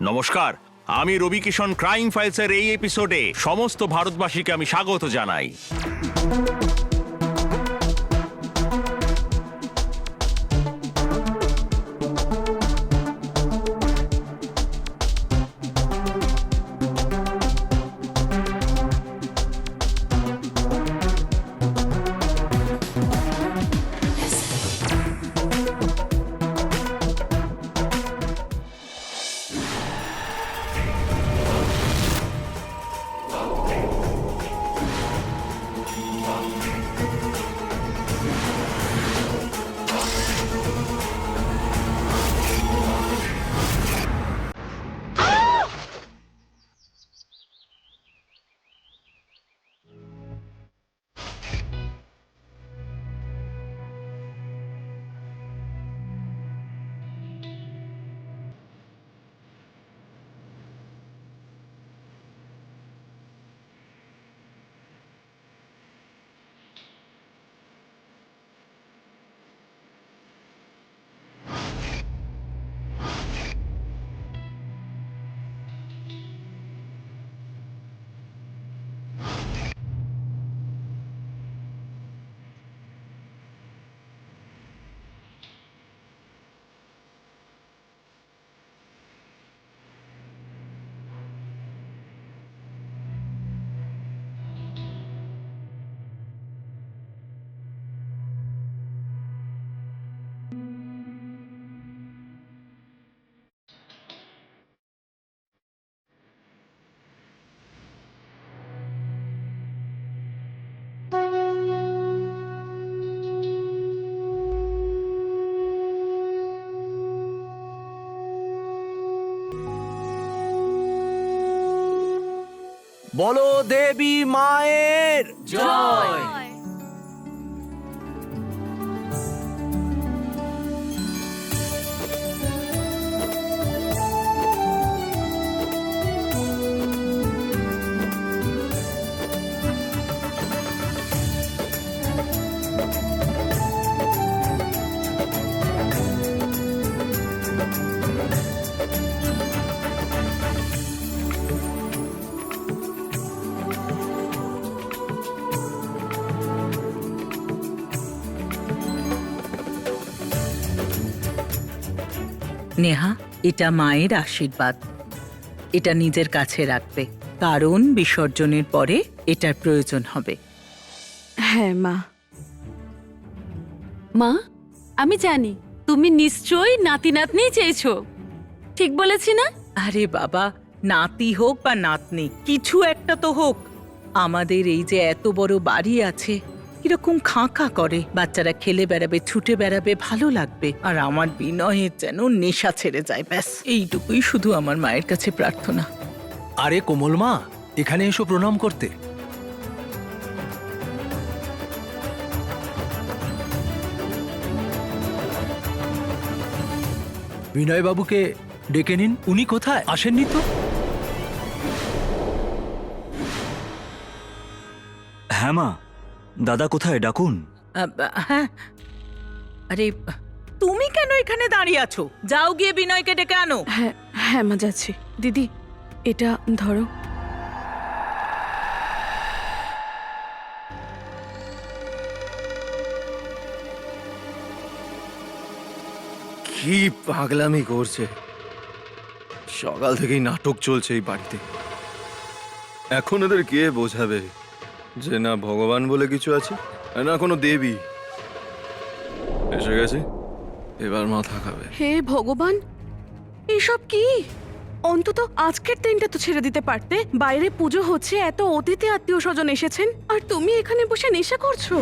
নমস্কার, আমি রবি কিষণ ক্রাইম ফাইলসের এই এপিসোডে সমস্ত ভারতবাসীকে আমি স্বাগত জানাই। বলো দেবী মায়ের জয়। নেহা, এটা মায়ের আশীর্বাদ। এটা নিজের কাছে রাখবে, কারণ বিসর্জনের পরে এটার প্রয়োজন হবে। হ্যাঁ মা। মা, আমি জানি তুমি নিশ্চয়ই নাতি নাতনি চেয়েছো, ঠিক বলেছি না? আরে বাবা, নাতি হোক বা নাতনি, কিছু একটা তো হোক। আমাদের এই যে এত বড় বাড়ি আছে, কিরকম খাঁ করে, বাচ্চারা খেলে বেড়াবে, ছুটে বেড়াবে, ভালো লাগবে। আর আমার বিনয়ের যেন নেশা ছেড়ে যায়, ব্যাস এইটুকুই শুধু আমার মায়ের কাছে প্রার্থনা। আরে কোমল মা, এখানে এসো প্রণাম করতে। বিনয় বাবুকে ডেকে নিন। উনি কোথায়? আসেননি তো? হ্যাঁ মা, দাদা কোথায়? ডাকুন। হ্যাঁ, আরে তুমি কেন এখানে দাঁড়িয়ে আছো? যাও গিয়ে বিনয়কে ডেকে আনো। হ্যাঁ হ্যাঁ মা, যাচ্ছি। দিদি, এটা ধরো। কি পাগলামি করছে! সকাল থেকেই নাটক চলছে এই বাড়িতে। এখন এদের কে বোঝাবে যে না ভগবান বলে কিছু আছে, না কোনো দেবী। এসে গেছে, এবার মাথা খাবে। হে ভগবান, এসব কি? অন্তত আজকের দিনটা তো ছেড়ে দিতে পারতে। বাইরে পুজো হচ্ছে, এত অতিথি আত্মীয় স্বজন এসেছেন, আর তুমি এখানে বসে নেশা করছো।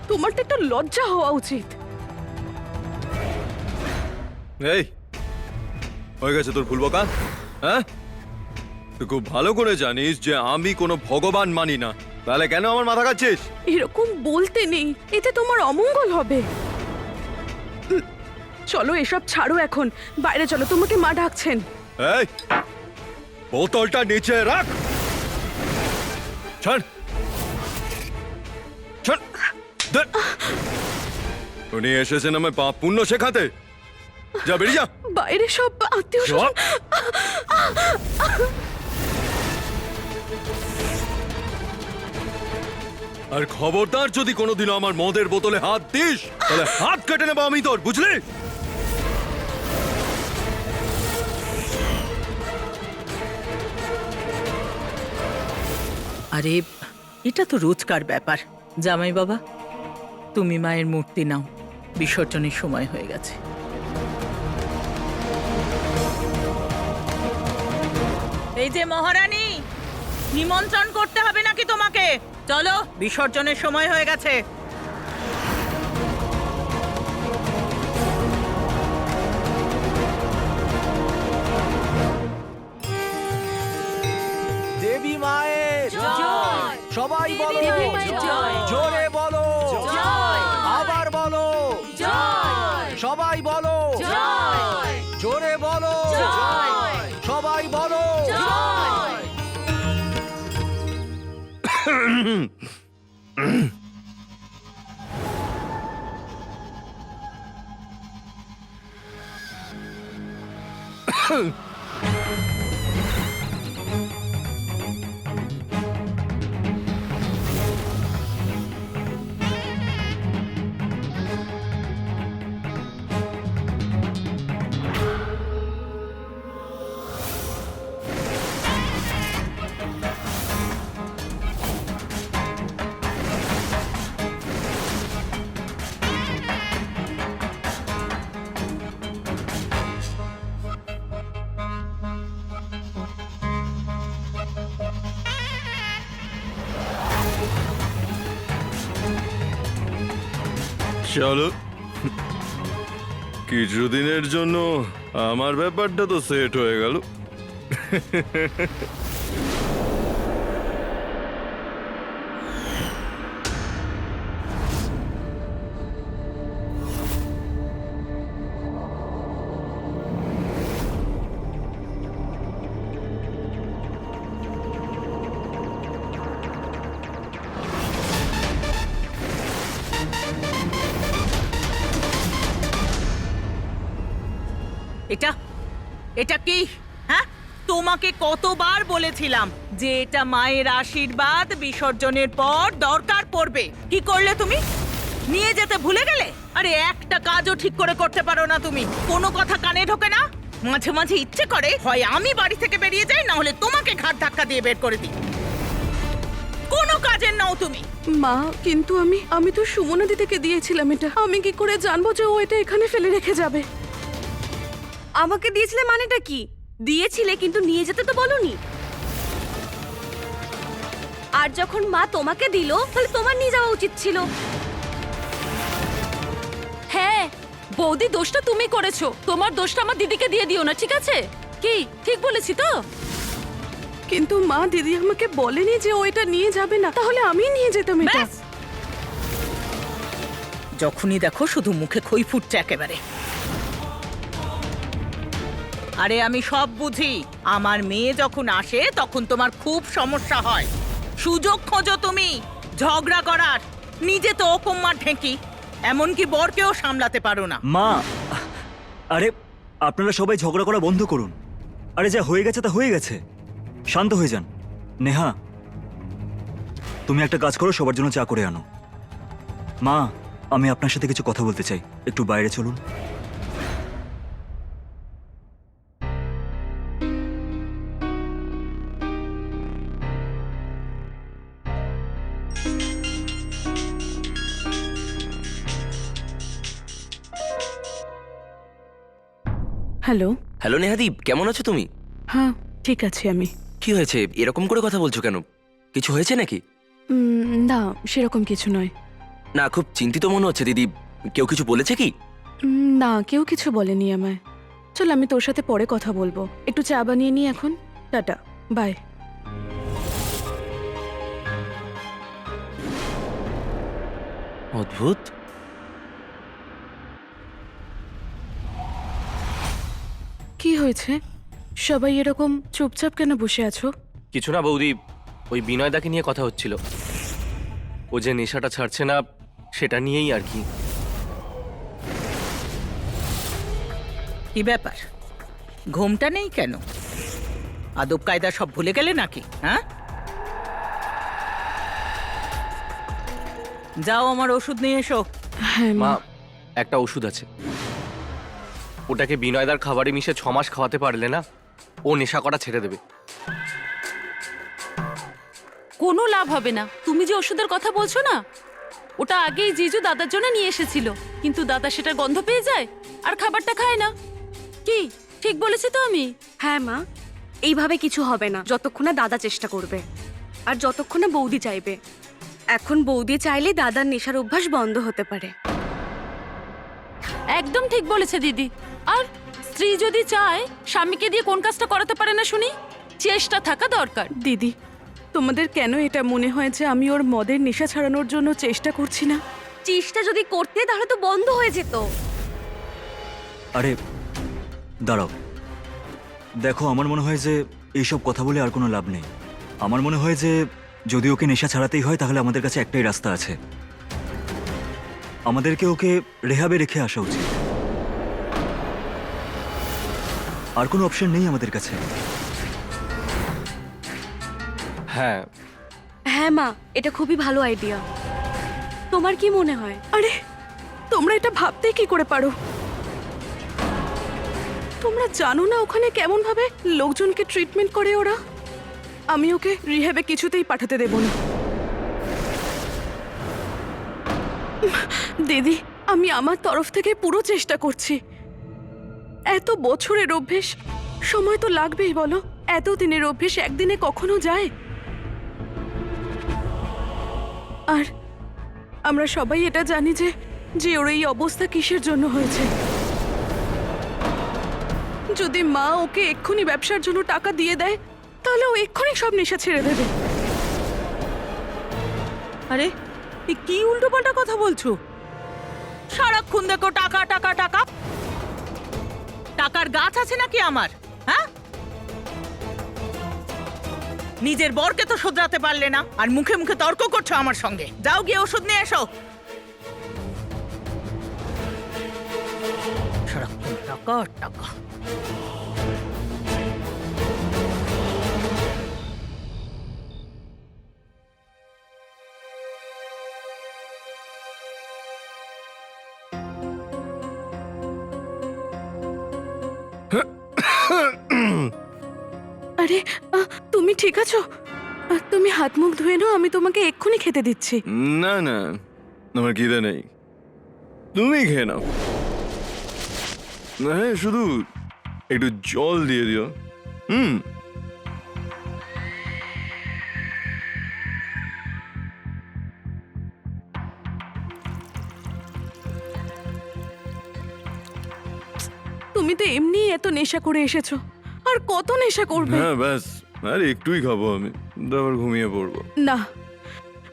তোমার তো একটু লজ্জা হওয়া উচিত। এই, হয়ে গেছে তোর ফুলবকা? হ্যাঁ, তুই খুব ভালো করে জানিস যে আমি কোনো ভগবান মানি না, তাহলে কেন আমার মাথা খাচ্ছিস? এরকম বলতে নেই, এতে তোমার অমঙ্গল হবে। চলো এসব ছাড়ো, এখন বাইরে চলো, তোমাকে মা ডাকছেন। এই, বোতলটা নিচে রাখ। ছাড় ছাড়। উনি এসেছেন আমায় পাপ পুণ্য শেখাতে। যা বেরিয়ে যা। বাইরে সব আত্মীয় স্বজন। সব। আর খবরদার যদি কোনোদিনও আমার মদের বোতলে হাত দিস তাহলে হাত কেটে নেবো আমি তোর, বুঝলি? আরে এটা তো রোজকার ব্যাপার। জামাই বাবা, তুমি মায়ের মূর্তি নাও, বিসর্জনের সময় হয়ে গেছে। এই যে মহারানী, নিমন্ত্রণ করতে হবে নাকি তোমাকে? চলো, বিসর্জনের সময় হয়ে গেছে। দেবী মায়ের জয়। সবাই বলো দেবী মায়ের জয়। জোরে বলো আবার বলো সবাই বলো জোরে বলো সবাই বলো চলো, কিছুদিনের জন্য আমার ব্যাপারটা তো সেট হয়ে গেল। এটা এটা কি? হ্যাঁ, তোমাকে কতবার বলেছিলাম যে এটা মায়ের আশীর্বাদ, বিসর্জনের পর দরকার পড়বে। কি করলে তুমি? নিয়ে যেতে ভুলে গেলে? আরে একটা কাজও ঠিক করে করতে পারো না তুমি। কোনো কথা কানে ঢোকে না। মাঝে মাঝে ইচ্ছে করে হয় আমি বাড়ি থেকে বেরিয়ে যাই, না হলে তোমাকে ঘাট ধাক্কা দিয়ে বের করে দিই। কোনো কাজের নাও তুমি। মা, কিন্তু আমি তো সুমনা দিদিকে দিয়েছিলাম এটা। আমি কি করে জানবো যে ও এটা এখানে ফেলে রেখে যাবে? আমাকে দিয়েছিলে মানেটা কি? দিয়েছিলে কিন্তু নিয়ে যেতে তো বলনি। আর যখন মা তোমাকে দিল তাহলে তোমার নিয়ে যাওয়া উচিত ছিল। হ্যাঁ, বৌদি, দোষটা তুমি করেছো। তোমার দোষটা আমার দিদিকে দিয়ে দিও না, ঠিক আছে? কি ঠিক বলেছি তো? কিন্তু মা, দিদি আমাকে বলেনি যে ও এটা নিয়ে যাবে না, তাহলে আমি নিয়ে যেতাম এটা। ব্যাস। যখনই দেখো শুধু মুখে খই ফুটছে একেবারে। আরে আমি সব বুঝি। আমার মেয়ে যখন আসে তখন তোমার খুব সমস্যা হয়। সুযোগ খোঁজো তুমি ঝগড়া করার। নিজে তো ওকম্মার ঢেঁকি, এমনকি বরকেও সামলাতে পারো না। মা, আরে আপনারা সবাই ঝগড়া করা বন্ধ করুন। আরে যা হয়ে গেছে তা হয়ে গেছে, শান্ত হয়ে যান। নেহা, তুমি একটা কাজ করো, সবার জন্য চা করে আনো। মা, আমি আপনার সাথে কিছু কথা বলতে চাই, একটু বাইরে চলুন। হ্যালো। হ্যালো নেহাদীপ, কেমন আছো তুমি? হ্যাঁ, ঠিক আছে আমি। কি হয়েছে, এরকম করে কথা বলছো কেন? কিছু হয়েছে নাকি? না, সেরকম কিছু নয়। না, খুব চিন্তিত মনে হচ্ছে দিদি। কেউ কিছু বলেছে কি? না, কেউ কিছু বলেনি আমায়। চল, আমি তোর সাথে পরে কথা বলবো। একটু চা বানিয়ে নিই এখন। Tata, bye. অদ্ভুত। কি হয়েছে? সবাই এরকম চুপচাপ কেন বসে আছো? কিছু না বৌদি, ওই বিনয়দাকে নিয়ে কথা হচ্ছিল। ও যে নেশাটা ছাড়ছে না, সেটা নিয়েই আর কি। কি ব্যাপার ঘুমটা নেই কেন? আদব কায়দা সব ভুলে গেলে নাকি? হ্যাঁ, যাও আমার ওষুধ নিয়ে এসো। হ্যাঁ মা মা। একটা ওষুধ আছে, ওটাকে বিনয়দার খাবারে মিশে 6 মাস খাওয়াতে পারলে না, ও নেশা করা ছেড়ে দেবে। কোনো লাভ হবে না। তুমি যে ওষুধের কথা বলছো না, ওটা আগেই জিজু দাদার জন্য নিয়ে এসেছিল, কিন্তু দাদা সেটার গন্ধ পেয়ে যায় আর খাবারটা খায় না। কি ঠিক বলেছি তো আমি? হ্যাঁ মা, এইভাবে কিছু হবে না যতক্ষণ না দাদা চেষ্টা করবে আর যতক্ষণ না বৌদি চাইবে। এখন বৌদি চাইলে দাদার নেশার অভ্যাস বন্ধ হতে পারে। একদম ঠিক বলেছে দিদি। আর স্ত্রী যদি চায় স্বামীকে দিয়ে কোন কাজটা করাতে পারে না শুনি? চেষ্টা থাকা দরকার। দিদি, তোমাদের কেন এটা মনে হয় যে আমি ওর মদের নেশা ছাড়ানোর জন্য চেষ্টা করছি না? চেষ্টা যদি করতে তাহলে তো বন্ধ হয়ে যেত। আরে দাঁড়াও, দেখো আমার মনে হয় যে এইসব কথা বলে আর কোনো লাভ নেই। আমার মনে হয় যে যদি ওকে নেশা ছাড়াতেই হয় তাহলে আমাদের কাছে একটাই রাস্তা আছে, আমাদেরকে ওকে রেহাবে রেখে আসা উচিত। আর কোনো অপশন নেই আমাদের কাছে। হ্যাঁ হ্যাঁ মা, এটা খুবই ভালো আইডিয়া। তোমার কি মনে হয়? আরে তোমরা এটা ভাবতে কি করে পারো? তোমরা জানো না ওখানে কেমন ভাবে লোকজনকে ট্রিটমেন্ট করে ওরা? আমি ওকে রিহ্যাবে কিছুতেই পাঠাতে দেব না। দিদি, আমি আমার তরফ থেকে পুরো চেষ্টা করছি। এত বছরের অভ্যেস, সময় তো লাগবেই বলো। এত দিনের অভ্যেস একদিনে কখনো যায়? আর আমরা সবাই এটা জানি যে ওর এই অবস্থা কিসের জন্য হয়েছে। যদি মা ওকে এক্ষুনি ব্যবসার জন্য টাকা দিয়ে দেয় তাহলে ও এক্ষুনি সব নেশা ছেড়ে দেবে। আরে এ কি উল্টোপাল্টা কথা বলছো? সারাক্ষণ দেখো টাকা টাকা টাকা। টাকার গাছ আছে নাকি আমার? হ্যাঁ, নিজের বরকে তো শোধরাতে পারলে না আর মুখে মুখে তর্ক করছো আমার সঙ্গে। যাও গিয়ে ওষুধ নিয়ে এসো। সারাক্ষণ টাকা আর টাকা। আরে তুমি ঠিক আছো? তুমি হাত মুখ ধুয়ে নাও, আমি তোমাকে এক্ষুনি খেতে দিচ্ছি। না না, আমার খিদে নেই, তুমি খেয়ে নাও। হ্যাঁ, শুধু একটু জল দিয়ে দিও। তুমি তো এমনি এত নেশা করে এসেছো, আর কত নেশা করবে? হ্যাঁ ব্যাস, আর একটুই খাবো আমি, তারপর ঘুমিয়ে পড়বো। না,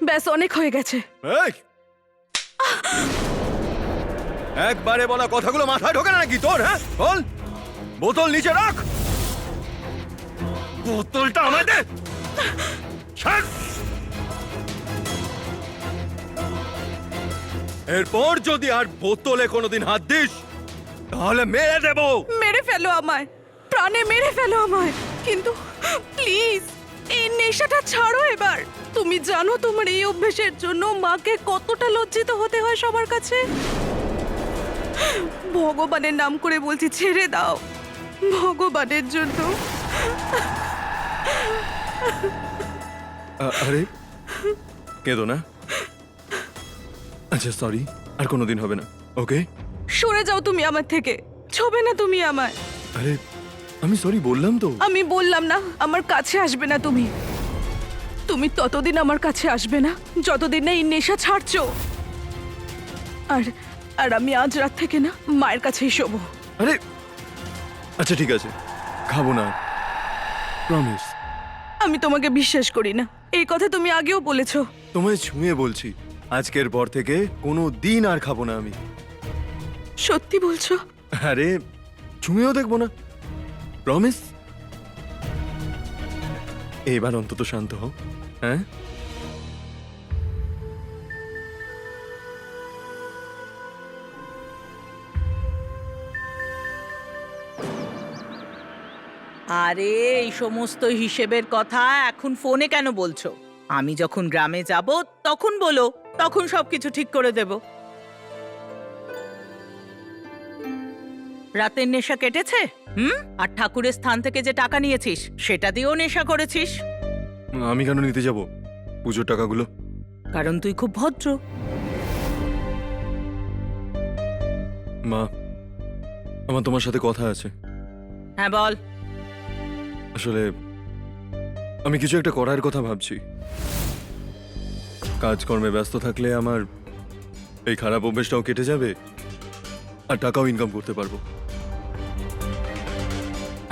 ব্যাস অনেক হয়ে গেছে। এই! একবারে বলা কথাগুলো মাথায় ঢোকে না নাকি তোর? হ্যাঁ বল, বোতল নিচে রাখ। বোতলটা আমাদের ছাড়। এরপর যদি আর বোতলে কোনোদিন হাত দিস তাহলে মেরে দেবো। মেরে ফেলো আমায়, প্রাণে মেরে ফেলো আমায়, কিন্তু প্লিজ এই নেশাটা ছাড়ো এবার। তুমি জানো তোমার এই অভ্যেসের জন্য মাকে কতটা লজ্জিত হতে হয় সবার কাছে। ভগবানের নাম করে বলছি, ছেড়ে দাও ভগবানের জন্য। আরে কেঁদো না। আচ্ছা সরি, আর কোনোদিন হবে না, ওকে? সরে যাও তুমি আমার থেকে, ছবে না তুমি আমায়। আরে আমি সরি বললাম তো। আমি বললাম না আমার কাছে আসবে না তুমি। তুমি ততদিন আমার কাছে আসবে না যতদিন না এই নেশা ছাড়ছো। আর আর আমি আজ রাত থেকে না মায়ের কাছেই শোবো। আরে আচ্ছা ঠিক আছে, খাবো না, প্রমিস। আমি তোমাকে বিশ্বাস করি না, এই কথা তুমি আগেও বলেছো। তোমায় ছুঁয়ে বলছি, আজকের পর থেকে কোনো দিন আর খাবো না আমি। সত্যি বলছো? আরে ছুঁয়েও দেখবো না, প্রমিস। এবার অন্তত শান্ত হও। হ্যাঁ আরে এই সমস্ত হিসেবের কথা এখন ফোনে কেন বলছো? আমি যখন গ্রামে যাব তখন বলো, তখন সবকিছু ঠিক করে দেব। রাতের নেশা কেটেছে? আর ঠাকুরের স্থান থেকে যে টাকা নিয়েছিস সেটা দিয়েও নেশা করেছিস। আমি কেন নিতে যাব পুজোর টাকাগুলো? কারণ তুই খুব ভদ্র। মা, আমার তোমার সাথে কথা আছে। হ্যাঁ বল। আসলে আমি কিছু একটা করার কথা ভাবছি। কাজকর্মে ব্যস্ত থাকলে আমার এই খারাপ অভ্যেসটাও কেটে যাবে আর টাকাও ইনকাম করতে পারবো।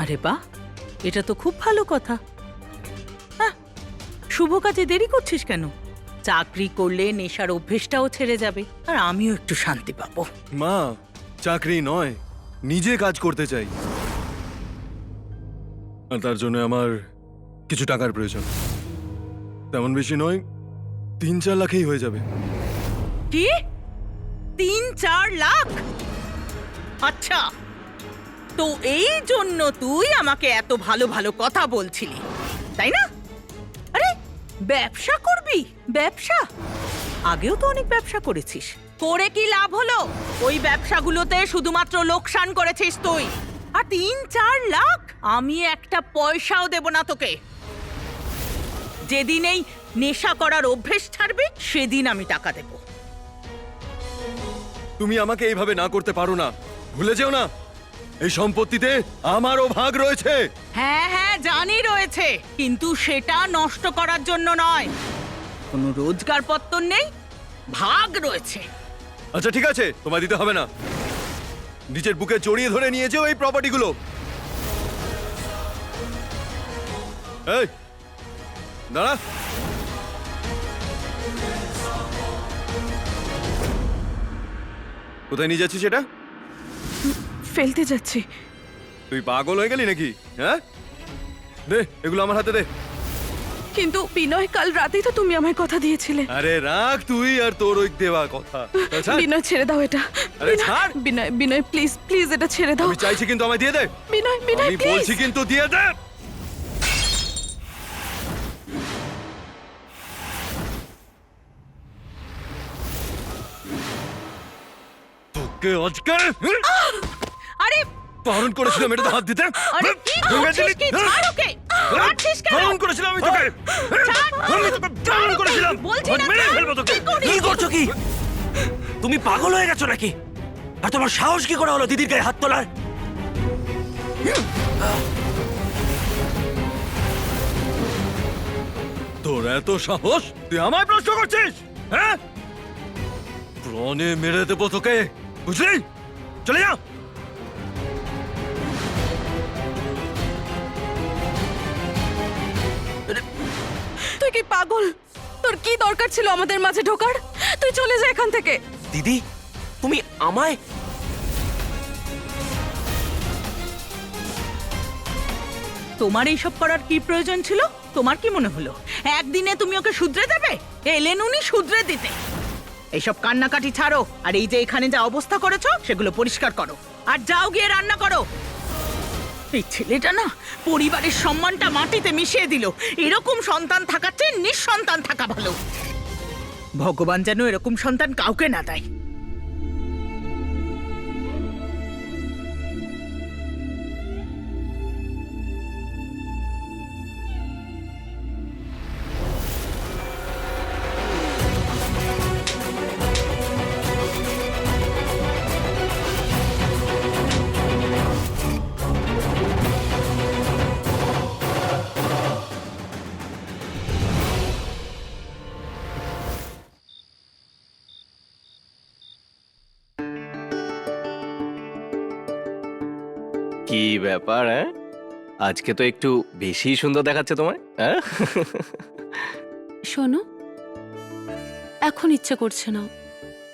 আরে বাহ, এটা তো খুব ভালো কথা। হ্যাঁ, শুভ কাজে দেরি করছিস কেন? চাকরি করলে নেশার অভ্যেসটাও ছেড়ে যাবে আর আমিও একটু শান্তি পাবো। মা, চাকরি নয়, নিজে কাজ করতে চাই, আর তার জন্য আমার কিছু টাকার প্রয়োজন। তেমন বেশি নয়, 3-4 লাখেই হয়ে যাবে। কি? 3-4 লাখ? আচ্ছা, তো এই জন্য তুই আমাকে এত ভালো ভালো কথা বলছিলি, তাই না? আরে ব্যবসা করবি? ব্যবসা? আগেও তো অনেক ব্যবসা করেছিস, করে কি লাভ হলো? ওই ব্যবসাগুলোতে শুধুমাত্র লোকসান করেছিস তুই। আর 3-4 লাখ? আমি একটা পয়সাও দেব না তোকে। যেদিন এই নেশা করার অভ্যেস ছাড়বি সেদিন আমি টাকা দেব। তুমি আমাকে এইভাবে না করতে পারো না, ভুলে যেও না এই সম্পত্তিতে আমারও ভাগ রয়েছে। হ্যাঁ হ্যাঁ জানি রয়েছে, কিন্তু সেটা নষ্ট করার জন্য নয়। কোনো রোজগার পত্তর নেই, ভাগ রয়েছে। আচ্ছা ঠিক আছে, তোমায় দিতে হবে না। নিজের বুকে জড়িয়ে ধরে নিয়েছে এই প্রপার্টিগুলো। এই দাঁড়া, কোথায় নিয়ে যাচ্ছিস সেটা? ফেলতে যাচ্ছি। তুই পাগল হয়ে গেলি নাকি? হ্যাঁ, দে এগুলো আমার হাতে দে। কিন্তু বিনয়, কাল রাতেই তো তুমি আমায় কথা দিয়েছিলে। আরে রাখ তুই আর তোর ওই দেওয়া কথা। আচ্ছা, বিনয় ছেড়ে দাও এটা। আরে বিনয়, ছাড়। বিনয় বিনয় প্লিজ প্লিজ এটা ছেড়ে দাও। আমি চাইছি কিন্তু আমায় দিয়ে দে। বিনয় বিনয় আমি প্লিজ। বলছি কিন্তু দিয়ে দে। তোকে আজকে আরে বারণ করেছিলাম এটাতে হাত দিতে। আরে কি করছিস কি? ছাড় ওকে। মারছিস কেন? বারণ করেছিলাম আমি তোকে। ছাড়। আমি তোকে বারণ করেছিলাম। বলছি না, মেরে ছাড়। ফেলবো তোকে। কি করিস? কি করছো কি? তুমি পাগল হয়ে গেছো নাকি? আর তোমার সাহস কি করে হলো দিদির গায়ে হাত তোলার? তোর এত সাহস, তুই আমায় প্রশ্ন করছিস? হ্যাঁ, প্রাণে মেরে দেবো তোকে, বুঝলি? চলে যা। তুই কি পাগল? তোর কি দরকার ছিল আমাদের মাঝে ঢোকার? তুই চলে যা এখান থেকে। দিদি, তুমি আমায়... তোমার এইসব করার কি প্রয়োজন ছিল? তোমার কি মনে হলো একদিনে তুমি ওকে শুধরে দেবে? এলেন উনি শুধরে দিতে। এইসব কান্নাকাটি ছাড়ো, আর এই যে এখানে যা অবস্থা করেছো সেগুলো পরিষ্কার করো, আর যাও গিয়ে রান্না করো। এই ছেলেটা না পরিবারের সম্মানটা মাটিতে মিশিয়ে দিল। এরকম সন্তান থাকার চেয়ে নিঃসন্তান থাকা ভালো। ভগবান যেন এরকম সন্তান কাউকে না দেয়। কি ব্যাপার? হ্যাঁ, আজকে তো একটু বেশি সুন্দর দেখাচ্ছে তোমায়। হ্যাঁ, শোনো, এখন ইচ্ছে করছে না।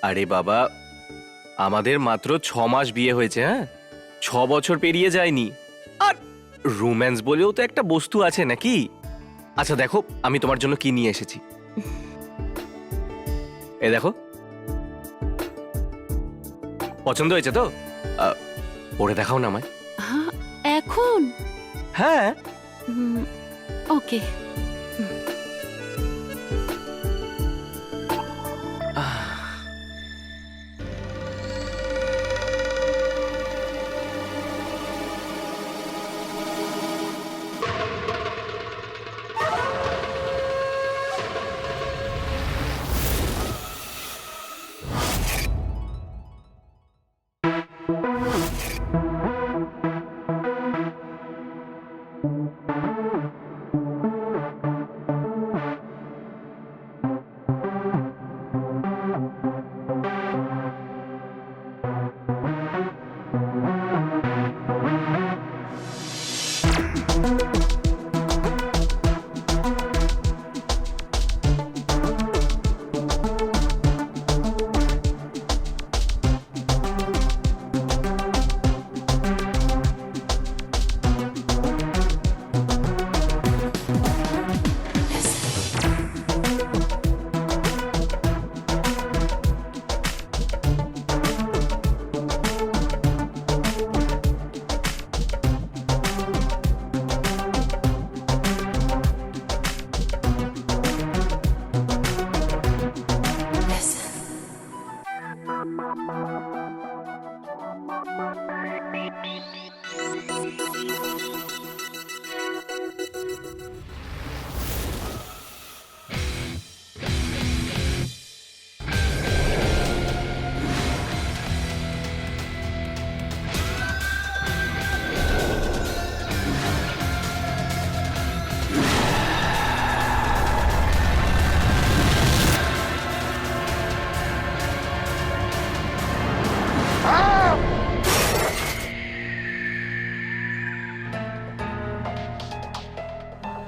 আরে বাবা, আমাদের মাত্র 6 মাস বিয়ে হয়েছে। হ্যাঁ, 6 বছর পেরিয়ে যায়নি। আর রোম্যান্স বলেও তো একটা বস্তু আছে নাকি? আচ্ছা দেখো, আমি তোমার জন্য কি নিয়ে এসেছি। এ দেখো, পছন্দ হয়েছে তো? পরে দেখাও না আমায়। হ্যাঁ, এখন? হ্যাঁ ওকে।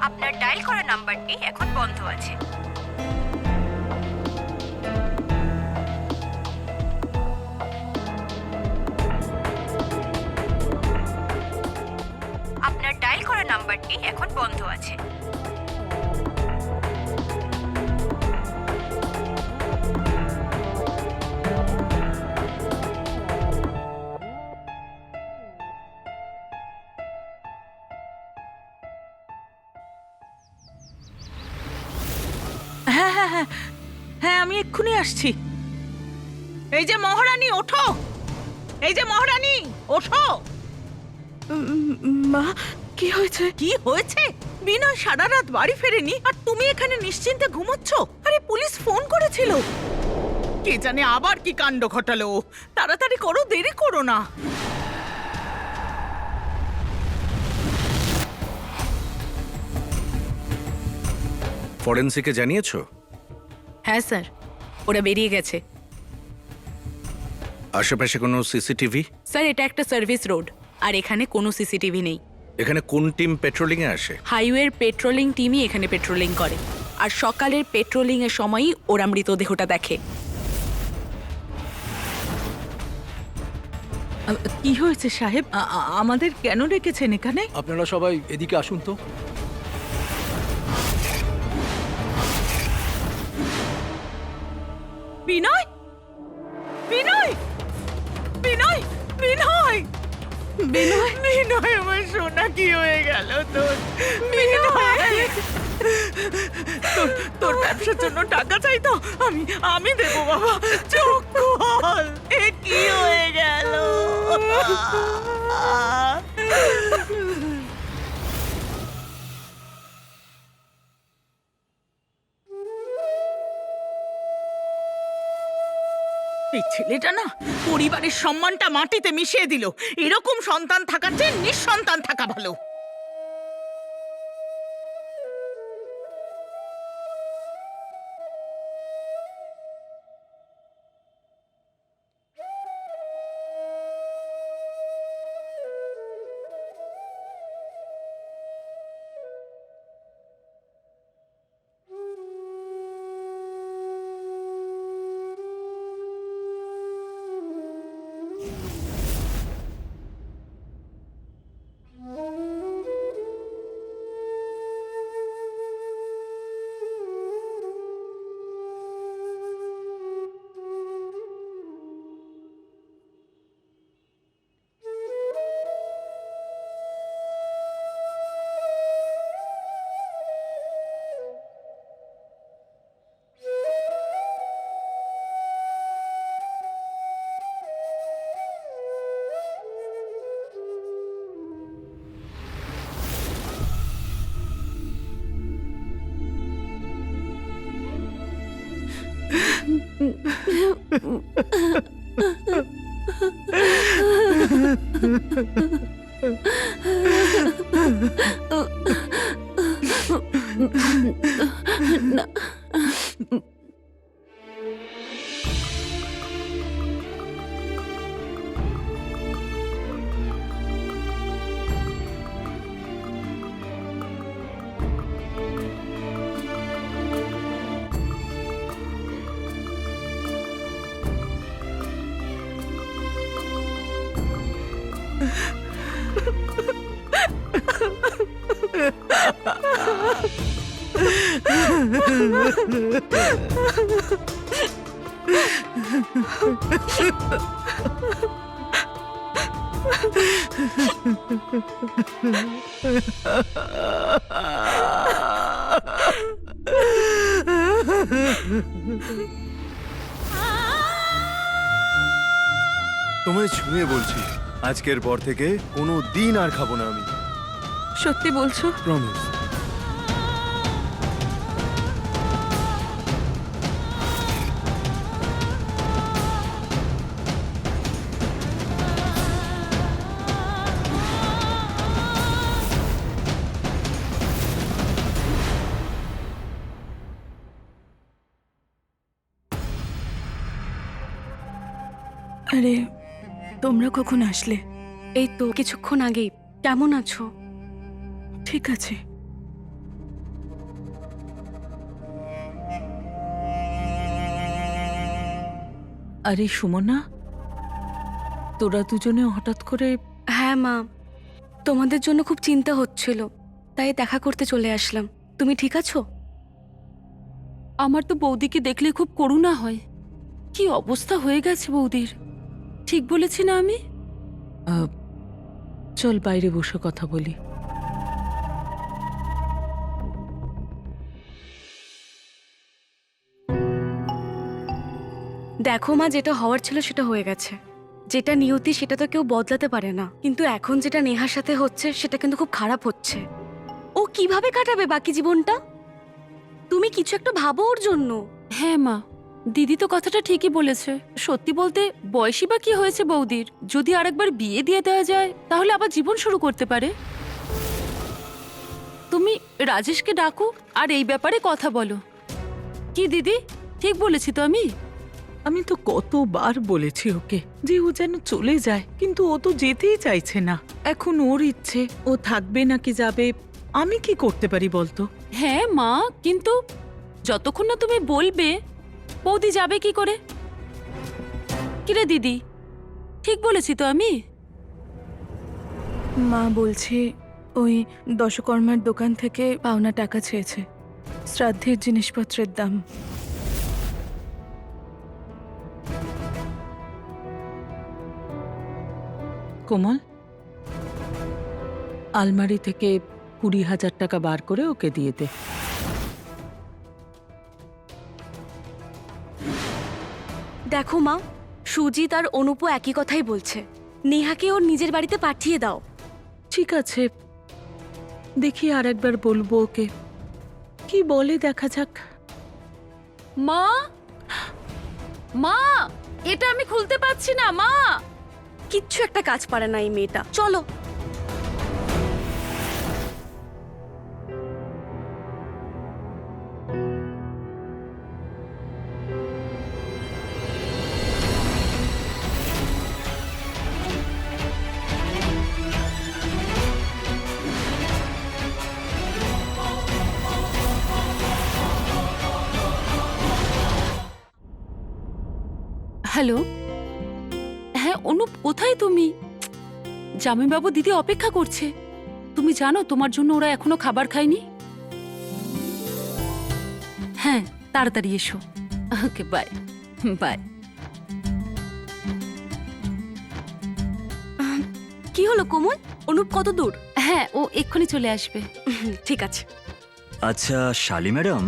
আপনার ডায়াল করা নাম্বারটি এখন বন্ধ আছে। আপনার ডায়াল করা নাম্বারটি এখন বন্ধ আছে। হ্যাঁ হ্যাঁ হ্যাঁ হ্যাঁ, আমি এক্ষুনি আসছি। এই যে মহারানী ওঠো, এই যে মহারানী ওঠো। মা, কি হয়েছে? কি হয়েছে? বিনয় সারা রাত বাড়ি ফেরেনি আর তুমি এখানে নিশ্চিন্তে ঘুমোচ্ছ? আরে পুলিশ ফোন করেছিল। কে জানে আবার কি কাণ্ড ঘটালো। তাড়াতাড়ি করো, দেরি করো না। ফরেন্সিকে জানিয়েছো? হ্যাঁ স্যার, ওরা বেরিয়ে গেছে। আশেপাশে কোনো সিসিটিভি? স্যার, এটা একটা সার্ভিস রোড আর এখানে কোনো সিসিটিভি নেই। এখানে কোন টিম পেট্রোলিং এ আসে? হাইওয়ের পেট্রোলিং টিমই এখানে পেট্রোলিং করে আর সকালের পেট্রোলিং এর সময়ই ওরা মৃতদেহটা দেখে। কি হয়েছে সাহেব? আমাদের কেন রেখেছেন এখানে? আপনারা সবাই এদিকে আসুন তো। বিনয়, বিনয়, বিনয়, বিনয়, বিনয়, বিনয়, আমার সোনা, কি হয়ে গেল তোর? বিনয়, তোর ব্যবসার জন্য টাকা চাই তো? আমি দেবো বাবা, চোখ খোল। এ কি হয়ে গেল? এই ছেলেটা না পরিবারের সম্মানটা মাটিতে মিশিয়ে দিল। এরকম সন্তান থাকার চেয়ে নিঃসন্তান থাকা ভালো। তোমায় ছুঁয়ে বলছি, আজকের পর থেকে কোনো দিন আর খাবো না আমি, সত্যি বলছো? প্রমিস। আরে তোমরা কখন আসলে? এই তো কিছুক্ষণ আগেই। কেমন আছো? ঠিক আছে। আরে সুমনা, তোরা দুজনে হঠাৎ করে? হ্যাঁ মা, তোমাদের জন্য খুব চিন্তা হচ্ছিল, তাই দেখা করতে চলে আসলাম। তুমি ঠিক আছো? আমার তো বৌদিকে দেখলে খুব করুণা হয়। কি অবস্থা হয়ে গেছে বৌদির, ঠিক বলেছি না আমি? চল বাইরে বসে কথা বলি। দেখো মা, যেটা হওয়ার ছিল সেটা হয়ে গেছে। যেটা নিয়তি সেটা তো কেউ বদলাতে পারে না, কিন্তু এখন যেটা নেহার সাথে হচ্ছে সেটা কিন্তু খুব খারাপ হচ্ছে। ও কিভাবে কাটাবে বাকি জীবনটা? তুমি কিছু একটা ভাবো ওর জন্য। হ্যাঁ মা, দিদি তো কথাটা ঠিকই বলেছে। সত্যি বলতে বয়সী বা কি হয়েছে বৌদির? যদি আরেকবার বিয়ে দিয়ে দেওয়া যায় তাহলে আবার জীবন শুরু করতে পারে। তুমি রাজেশকে ডাকো আর এই ব্যাপারে কথা বলো। কি দিদি, ঠিক বলেছি তো আমি? আমি তো কতবার বলেছি ওকে যে ও যেন চলে যায়, কিন্তু ও তো যেতেই চাইছে না। এখন ওর ইচ্ছে, ও থাকবে নাকি যাবে, আমি কি করতে পারি বলতো? হ্যাঁ মা, কিন্তু যতক্ষণ না তুমি বলবে বৌদি যাবে কি করে? কিরে দিদি, ঠিক বলেছি তো আমি? মা বলছে ওই দশকর্মার দোকান থেকে পাওনা টাকা চেয়েছে, শ্রাদ্ধের জিনিসপত্রের দাম। কোমল, আলমারি থেকে 20,000 টাকা বার করে ওকে দিয়ে দে। দেখো মা, সুজিত আর অনুপ একই কথাই বলছে। নেহাকে ওর নিজের বাড়িতে পাঠিয়ে দাও। ঠিক আছে, দেখি আর একবার বলবো ওকে, কি বলে দেখা যাক। মা, মা, এটা আমি খুলতে পারছি না মা। কিচ্ছু একটা কাজ পারে না এই মেয়েটা। চলো। হ্যালো, হ্যাঁ অনুপ, কোথায় তুমি? জামাইবাবু দিদি অপেক্ষা করছে। তুমি জানো তোমার জন্য ওরা এখনো খাবার খায়নি। হ্যাঁ, তাড়াতাড়ি এসো। ওকে, বাই বাই। কি হলো কোমল? অনুপ কত দূর? হ্যাঁ, ও এক্ষুনি চলে আসবে। ঠিক আছে। আচ্ছা শালি ম্যাডাম,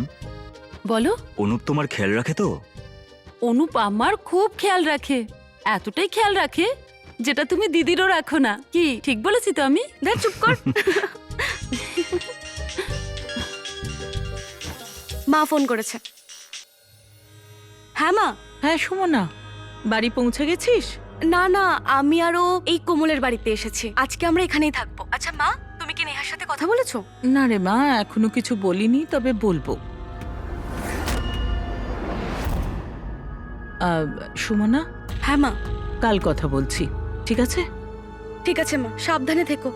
বলো। অনুপ তোমার খেয়াল রাখে তো? অনুপ আমার খুব খেয়াল রাখে, এতটাই খেয়াল রাখে যেটা তুমি দিদিরও রাখো না। কি ঠিক বলেছি তো আমি? দেখ, চুপ কর। মা ফোন করেছে। হ্যাঁ মা, হ্যাঁ সুমনা, বাড়ি পৌঁছে গেছিস? না না, আমি আরো এই কোমলের বাড়িতে এসেছি। আজকে আমরা এখানেই থাকবো। আচ্ছা মা, তুমি কি নেহার সাথে কথা বলেছো? না রে মা, এখনো কিছু বলিনি, তবে বলবো। সুমনা, হ্যাঁ মা। কাল কথা বলছি, ঠিক আছে? ঠিক আছে মা, সাবধানে থেকো।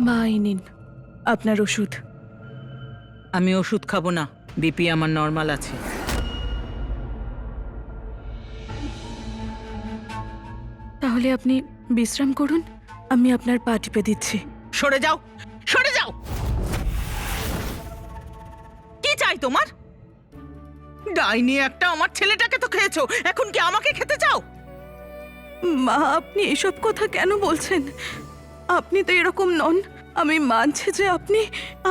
মা, এই নিন আপনার ওষুধ। আমি ওষুধ খাবো না, বিপি আমার নর্মাল আছে। তাহলে আপনি বিশ্রাম করুন, আমি আপনার পা টিপে দিচ্ছি। সরে যাও, সরে যাও। কি চাই তোমার? ডাইনি একটা, আমার ছেলেটাকে তো খেয়েছো, এখন কি আমাকে খেতে চাও? মা, আপনি এসব কথা কেন বলছেন? আপনি তো এরকম নন। আমি মানছি যে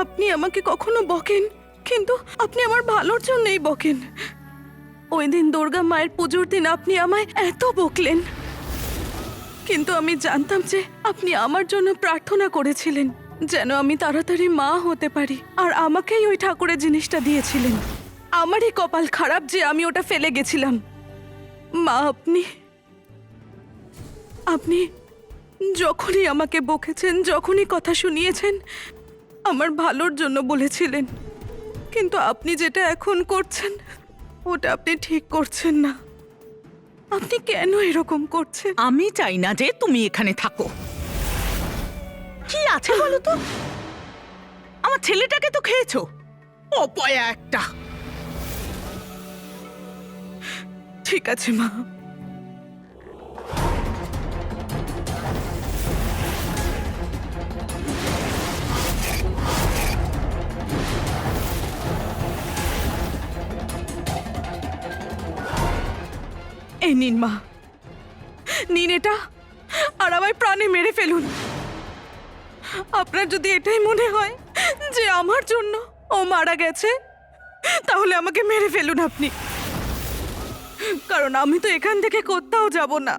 আপনি আমাকে কখনো বকেন, কিন্তু আপনি আমার ভালোর জন্যই বকেন। ওই দিন দুর্গা মায়ের পুজোর দিন আপনি আমায় এত বকলেন, কিন্তু আমি জানতাম যে আপনি আমার জন্য প্রার্থনা করেছিলেন যেন আমি তাড়াতাড়ি মা হতে পারি, আর আমাকেই ওই ঠাকুরের জিনিসটা দিয়েছিলেন। আমারই কপাল খারাপ যে আমি ওটা ফেলে গেছিলাম। মা, আপনি যখনই আমাকে বকেছেন, যখনই কথা শুনিয়েছেন, আমার ভালোর জন্য বলেছিলেন, কিন্তু আপনি যেটা এখন করছেন ওটা আপনি ঠিক করছেন না। আপনি কেন এরকম করছেন? আমি চাই না যে তুমি এখানে থাকো। কি আছে বলো তো? আমার ছেলেটাকে তো খেয়েছো, অপয়া একটা। ঠিক আছে মা। এই নিন মা, নিন এটা, আর আমায় প্রাণে মেরে ফেলুন। আপনার যদি এটাই মনে হয় যে আমার জন্য ও মারা গেছে, তাহলে আমাকে মেরে ফেলুন আপনি, কারণ আমি তো এখান থেকে কোথাও যাব না।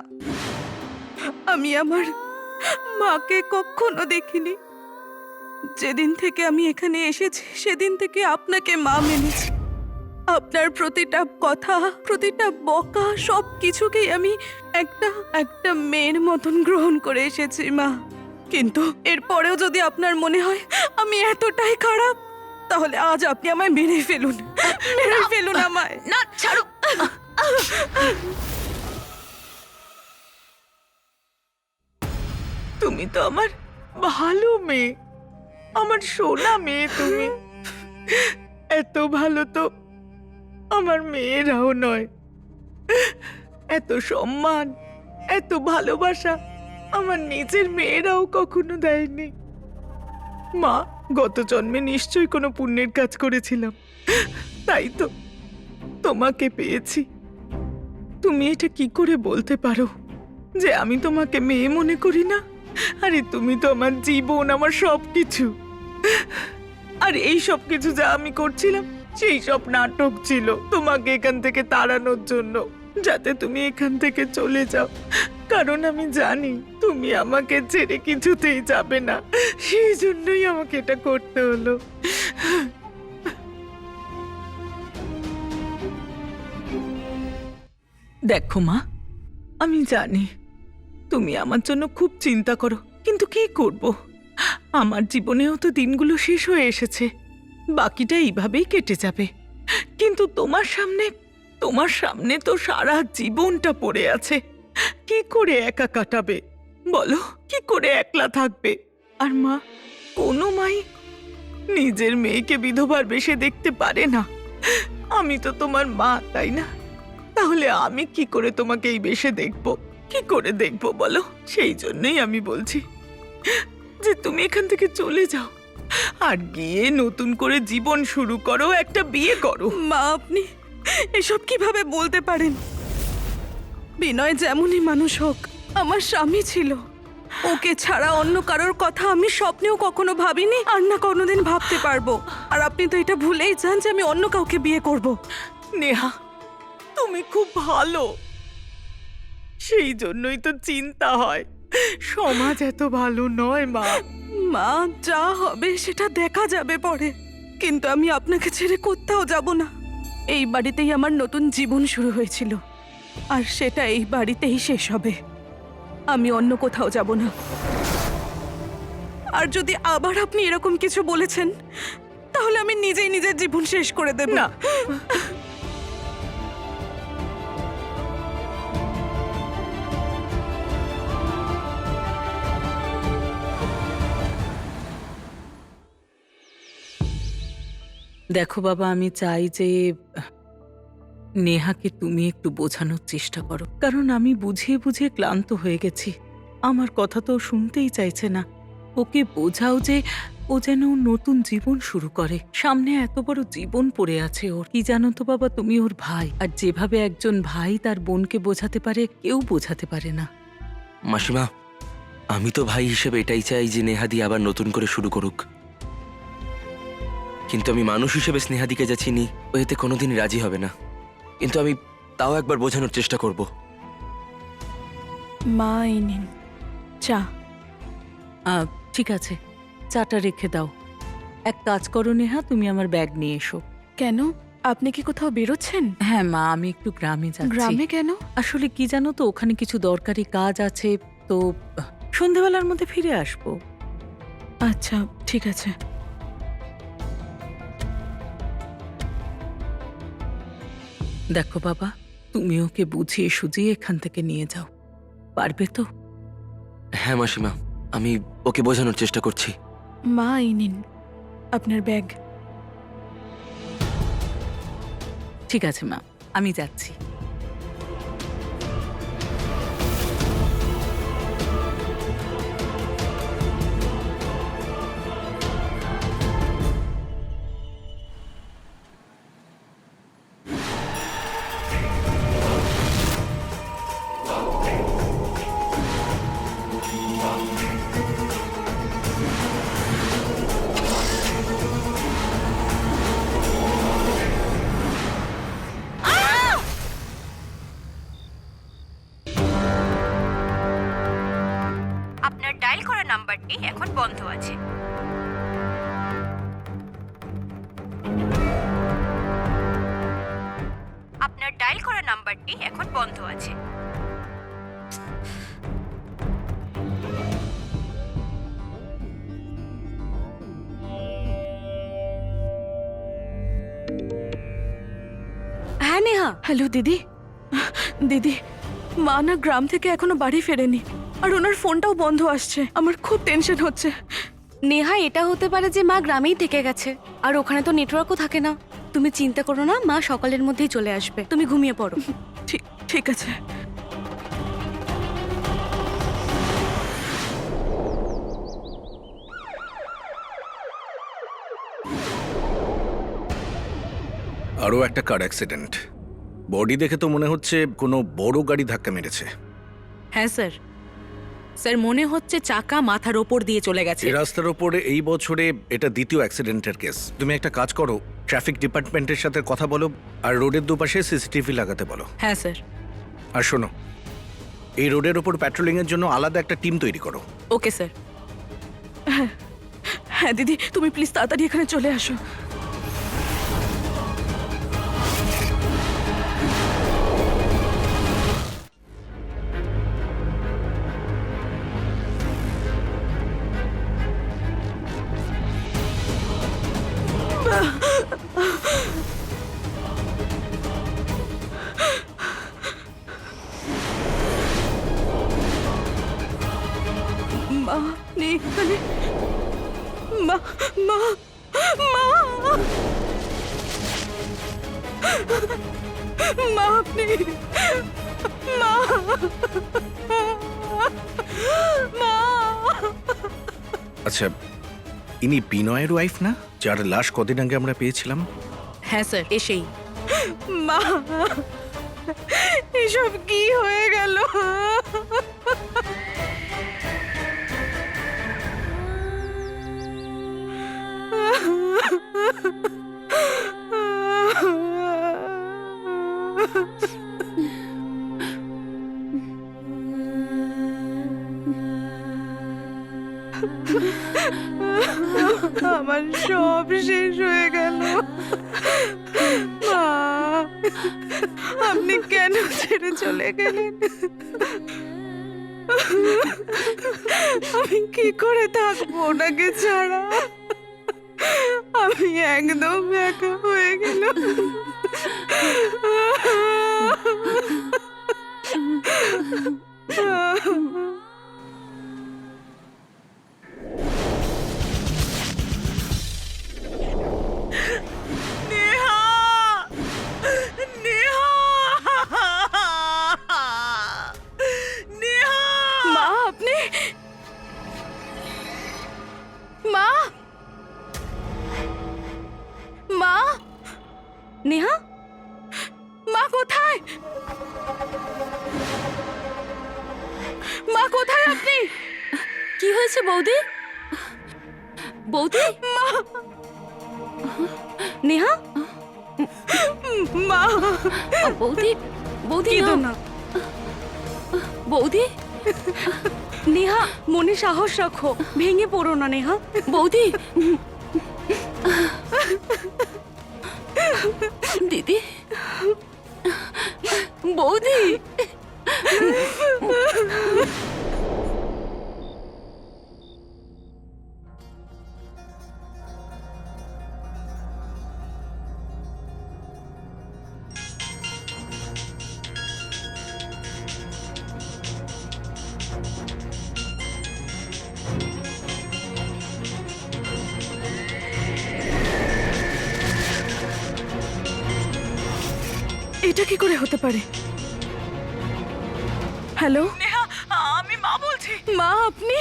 আমি আমার মাকে কখনো দেখিনি। যেদিন থেকে আমি এখানে এসেছি সেদিন থেকে আপনাকে মা মেনেছি। আপনার প্রতিটা কথা, প্রতিটা বকা, সব কিছুকেই আমি একটা মেয়ের মতন গ্রহণ করে এসেছি মা। কিন্তু এরপরেও যদি আপনার মনে হয় আমি এতটাই খারাপ, তাহলে আজ আপনি আমায় মেরে ফেলুন, মেরে ফেলুন আমায়। না, ছাড়ো। তুমি তো আমার ভালো মেয়ে, আমার সোনা মেয়ে। তুমি এত ভালো তো আমার মেয়েরাও নয়। এত সম্মান, এত ভালোবাসা আমার নিজের মেয়েরাও কখনো দেয়নি। মা, গত জন্মে নিশ্চয়ই কোনো পুণ্যের কাজ করেছিলাম, তাই তো তোমাকে পেয়েছি। তুমি এটা কি করে বলতে পারো যে আমি তোমাকে মেয়ে মনে করি না? আরে তুমি তো আমার জীবন, আমার সবকিছু। আর এই সব কিছু যা আমি করছিলাম সেই সব নাটক ছিল তোমাকে এখান থেকে তাড়ানোর জন্য, যাতে তুমি এখান থেকে চলে যাও। কারণ আমি জানি তুমি আমাকে ছেড়ে কিছুতেই যাবে না, সেই জন্যই আমাকে এটা করতে হলো। দেখো মা, আমি জানি তুমি আমার জন্য খুব চিন্তা করো, কিন্তু কি করব? আমার জীবনেও তো দিনগুলো শেষ হয়ে এসেছে, বাকিটা এইভাবেই কেটে যাবে। কিন্তু তোমার সামনে তো সারা জীবনটা পড়ে আছে। কি করে একা কাটাবে বলো? কি করে একলা থাকবে? আর মা, কোনো মাই নিজের মেয়েকে বিধবার বেশে দেখতে পারে না। আমি তো তোমার মা, তাই না? তাহলে আমি কি করে তোমাকে এই বেশে দেখবো? কি করে দেখবো বলো? সেই জন্যই আমি বলছি যে তুমি এখান থেকে চলে যাও, আর গিয়ে নতুন করে জীবন শুরু করো, একটা বিয়ে করো। মা, আপনি এসব কিভাবে বলতে পারেন? বিনয় যেমনই মানুষ হোক, আমার স্বামী ছিল। ওকে ছাড়া অন্য কারোর কথা আমি স্বপ্নেও কখনো ভাবিনি, আর না কোনোদিন ভাবতে পারবো। আর আপনি তো এটা ভুলেই যান যে আমি অন্য কাউকে বিয়ে করব। নেহা, তুমি খুব ভালো, সেই জন্যই তো চিন্তা হয়। সমাজ এত ভালো নয় মা। মা, যা হবে সেটা দেখা যাবে পরে, কিন্তু আমি আপনাকে ছেড়ে কোথাও যাব না। এই বাড়িতেই আমার নতুন জীবন শুরু হয়েছিল, আর সেটা এই বাড়িতেই শেষ হবে। আমি অন্য কোথাও যাব না। আর যদি আবার আপনি এরকম কিছু বলেছেন, তাহলে আমি নিজেই নিজের জীবন শেষ করে দেব। না, দেখো বাবা, আমি চাই যে নেহাকে তুমি একটু বোঝানোর চেষ্টা করো, কারণ আমি বুঝিয়ে বুঝিয়ে ক্লান্ত হয়ে গেছি। আমার কথা তো ও শুনতেই চাইছে না। ওকে বোঝাও যে ও যেন ওর নতুন জীবন শুরু করে। সামনে এত বড় জীবন পড়ে আছে ওর। কি জানো তো বাবা, তুমি ওর ভাই, আর যেভাবে একজন ভাই তার বোনকে বোঝাতে পারে, কেউ বোঝাতে পারে না। মাসিমা, আমি তো ভাই হিসেবে এটাই চাই যে নেহাদি আবার নতুন করে শুরু করুক, কিন্তু আমি মানুষ হিসেবে স্নেহাদিকে যা চিনি, ও এতে কোনোদিন রাজি হবে না। কিন্তু আমি তাও একবার বোঝানোর চেষ্টা করব। মা, এই নিন চা। ঠিক আছে, চাটা রেখে দাও। এক কাজ করো নেহা, তুমি আমার ব্যাগ নিয়ে এসো। কেন, আপনি কি কোথাও বেরোচ্ছেন? হ্যাঁ মা, আমি একটু গ্রামে যাচ্ছি। গ্রামে কেন? আসলে কি জানো তো, ওখানে কিছু দরকারি কাজ আছে, তো সন্ধেবেলার মধ্যে ফিরে আসবো। আচ্ছা, ঠিক আছে। দেখো বাবা, তুমি ওকে বুঝিয়ে সুঝিয়ে এখান থেকে নিয়ে যাও, পারবে তো? হ্যাঁ মাসিমা, আমি ওকে বোঝানোর চেষ্টা করছি। মা, এই নিন আপনার ব্যাগ। ঠিক আছে মা, আমি যাচ্ছি। আপনার ডায়াল করা নাম্বারটি এখন বন্ধ আছে। আপনার ডায়াল করা নাম্বারটি এখন বন্ধ আছে। হ্যাঁ নেহা। হ্যালো দিদি। দিদি, মা না গ্রাম থেকে এখনো বাড়ি ফেরেনি, আর ওনার ফোনটাও বন্ধ আসছে। আমার খুব টেনশন হচ্ছে। নেহা, এটা হতে পারে যে মা গ্রামেই থেকে গেছে, আর ওখানে তো নেটওয়ার্কও থাকে না। তুমি চিন্তা করো না, মা সকালের মধ্যেই চলে আসবে। তুমি ঘুমিয়ে পড়ো। ঠিক ঠিক আছে। আরও একটা কার অ্যাক্সিডেন্ট। বডি দেখে তো মনে হচ্ছে কোনো বড় গাড়ি ধাক্কা মেরেছে। হ্যাঁ স্যার, স্যার মনে হচ্ছে চাকা মাথার ওপর দিয়ে চলে গেছে। এই রাস্তার ওপরে এই বছরে এটা দ্বিতীয় অ্যাক্সিডেন্টের কেস। তুমি একটা কাজ করো, ট্রাফিক ডিপার্টমেন্টের সাথে কথা বলো, আর রোডের দুপাশে সিসিটিভি লাগাতে বলো। হ্যাঁ স্যার। আর শোনো, এই রোডের ওপর প্যাট্রোলিংয়ের জন্য আলাদা একটা টিম তৈরি করো। Okay sir. হ্যাঁ দিদি, তুমি প্লিজ তাড়াতাড়ি এখানে চলে আসো। মা নেই এখানে। মা, মা, মা, মা, আপনি, মা, মা। আচ্ছা, ইনি বিনয়ের ওয়াইফ না, যার লাশ কদিন আগে আমরা পেয়েছিলাম? হ্যাঁ স্যার, এসেই। মা, এসব কি হয়ে গেল? আমার সব শেষ হয়ে গেল। মা, আপনি কেন ছেড়ে চলে গেলেন? আমি কি করে থাকবো ওনাকে ছাড়া? আমি একদম একা হয়ে গেলাম। মা, আপনি? মা, মা, নেহা, মা কোথায়? মা কোথায় আপনি? কি হয়েছে বৌদি? বৌদি, নেহা, মা, বৌদি, বৌদি কেঁদো না। না। বৌদি, নেহা, মনে সাহস রাখো, ভেঙে পড়ো না নেহা। বৌদি, দিদি, বৌদি। এটা কি করে হতে পারে? হ্যালো, আমি মা বলছি। মা আপনি?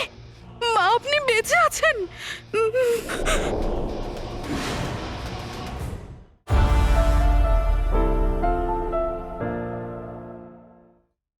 মা আপনি বেঁচে আছেন?